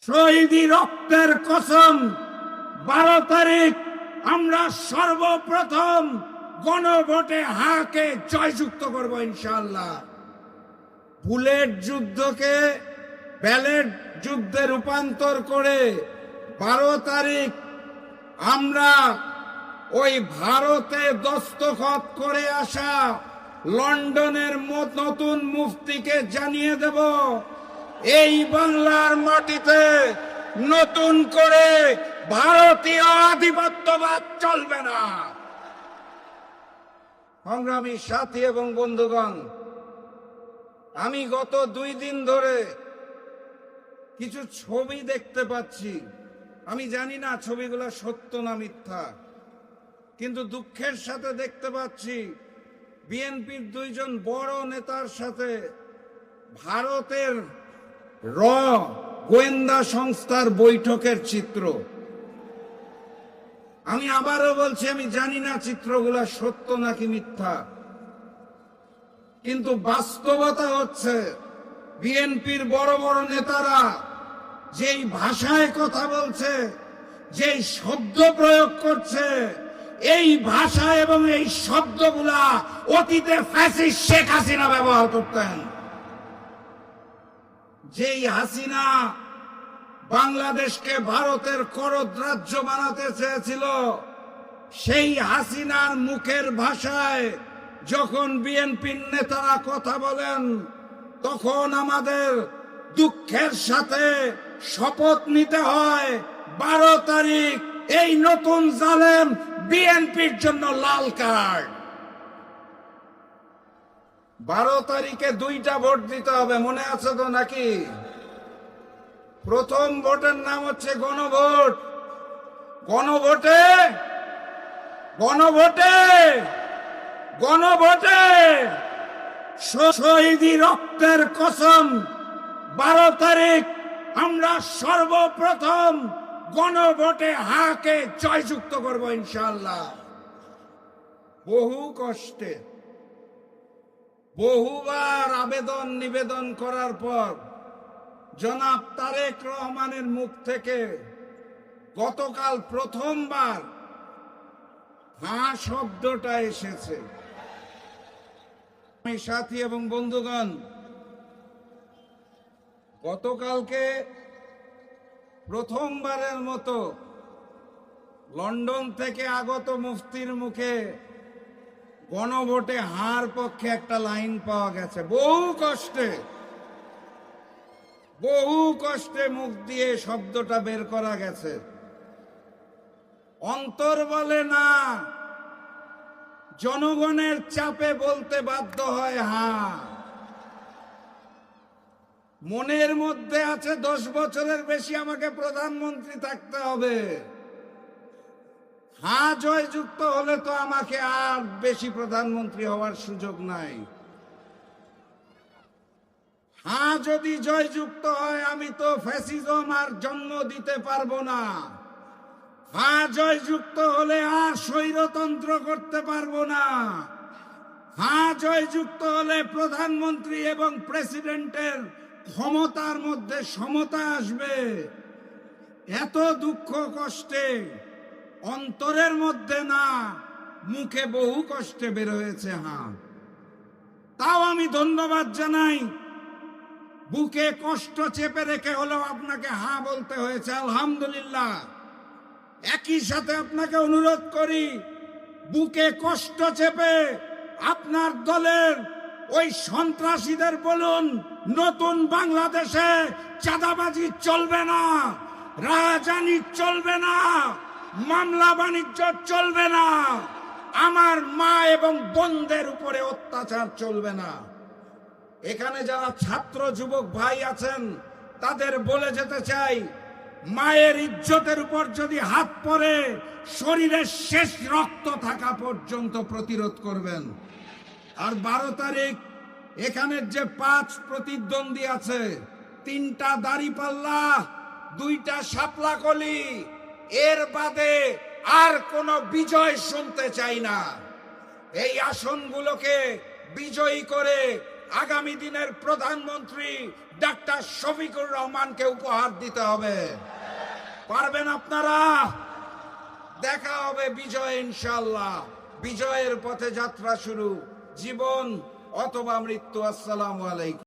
শহীদি রক্তের কসম 12 তারিখ আমরা সর্বপ্রথম গণভোটে হাকে জয়যুক্ত করব ইনশাআল্লাহ। বুলেট যুদ্ধকে ব্যালেট যুদ্ধে রূপান্তর করে 12 তারিখ আমরা ওই ভারতে দস্তখত করে আসা লন্ডনের নতুন মুফতিকে জানিয়ে দেব এই বাংলার মাটিতে নতুন করে ভারতীয় আধিপত্যবাদ চলবে না। সংগ্রামী সাথী এবং বন্ধুগণ, আমি গত 2 দিন ধরে কিছু ছবি দেখতে পাচ্ছি। আমি জানি না ছবিগুলো সত্য না মিথ্যা, কিন্তু দুঃখের সাথে দেখতে পাচ্ছি বিএনপির 2 জন বড় নেতার সাথে ভারতের গোয়েন্দা সংস্থার বৈঠকের চিত্র। আমি আবারও বলছি, আমি জানি না চিত্রগুলো সত্য নাকি মিথ্যা, কিন্তু বাস্তবতা হচ্ছে বিএনপির বড় বড় নেতারা যেই ভাষায় কথা বলছে, যেই শব্দ প্রয়োগ করছে, এই ভাষা এবং এই শব্দগুলা অতীতে ফ্যাসিস্ট শেখ হাসিনা ব্যবহার করতেন। যেই হাসিনা বাংলাদেশকে ভারতের করদ রাজ্য বানাতে চেয়েছিল, সেই হাসিনার মুখের ভাষায় যখন বিএনপির নেতারা কথা বলেন, তখন আমাদের দুঃখের সাথে শপথ নিতে হয় 12 তারিখ এই নতুন জালেম বিএনপির জন্য লাল কার্ড। 12 তারিখে 2টা ভোট দিতে হবে, মনে আছে তো নাকি? প্রথম ভোটের নাম হচ্ছে গণভোট। গণভোটে গণভোটে গণভোটে শহীদি রক্তের কসম 12 তারিখ আমরা সর্বপ্রথম গণভোটে হাকে জয়যুক্ত করব ইনশাআল্লাহ। বহু কষ্টে বহুবার আবেদন নিবেদন করার পর জনাব তারেক রহমানের মুখ থেকে গতকাল প্রথমবার হা শব্দটা এসেছে। সাথী এবং বন্ধুগণ, গতকালকে প্রথমবারের মতো লন্ডন থেকে আগত মুফতির মুখে গণভোটে হার পক্ষে একটা লাইন পাওয়া গেছে। বহু কষ্টে মুখ দিয়ে শব্দটা বের করা গেছে। অন্তর বলে না, জনগণের চাপে বলতে বাধ্য হয় হ্যাঁ। মনের মধ্যে আছে 10 বছরের বেশি আমাকে প্রধানমন্ত্রী থাকতে হবে। হ্যাঁ জয়যুক্ত হলে তো আমাকে আর বেশি প্রধানমন্ত্রী হওয়ার সুযোগ নাই। হ্যাঁ যদি জয়যুক্ত হয় আমি তো ফ্যাসিজম আর জন্ম দিতে পারবো না। হ্যাঁ জয়যুক্ত হলে আর স্বৈরতন্ত্র করতে পারবো না। হ্যাঁ জয়যুক্ত হলে প্রধানমন্ত্রী এবং প্রেসিডেন্টের ক্ষমতার মধ্যে সমতা আসবে। এত দুঃখ কষ্টে অন্তরের মধ্যে না, মুখে বহু কষ্টে বের হয়েছে হ্যাঁ। তাও আমি ধন্যবাদ জানাই, বুকে কষ্ট চেপে রেখে হলেও আপনাকে হ্যাঁ বলতে হয়েছে, আলহামদুলিল্লাহ। একই সাথে আপনাকে অনুরোধ করি, বুকে কষ্ট চেপে আপনার দলের ওই সন্ত্রাসীদের বলুন, নতুন বাংলাদেশে চাঁদাবাজি চলবে না, রাজধানী চলবে না, মামলা বাণিজ্য চলবে না, আমার মা এবং বোনদের উপরে অত্যাচার চলবে না। এখানে যারা ছাত্র যুবক ভাই আছেন তাদের বলে যেতে চাই, মায়ের ইজ্জতের উপর যদি হাত পড়ে শরীরের শেষ রক্ত থাকা পর্যন্ত প্রতিরোধ করবেন। আর 12 তারিখ এখানের যে 5 প্রতিদ্বন্দ্বী আছে, 3টা দাড়িপাল্লা, 2টা শাপলাকলি, এর বাদে আর কোনো বিজয় শুনতে চাই না। এই আসনগুলোকে বিজয়ী করে আগামী দিনের প্রধানমন্ত্রী ডাক্তার শফিকুর রহমানকে উপহার দিতে হবে। পারবেন আপনারা? দেখা হবে বিজয় ইনশাআল্লাহ। বিজয়ের পথে যাত্রা শুরু, জীবন অথবা মৃত্যু। আসসালামু আলাইকুম।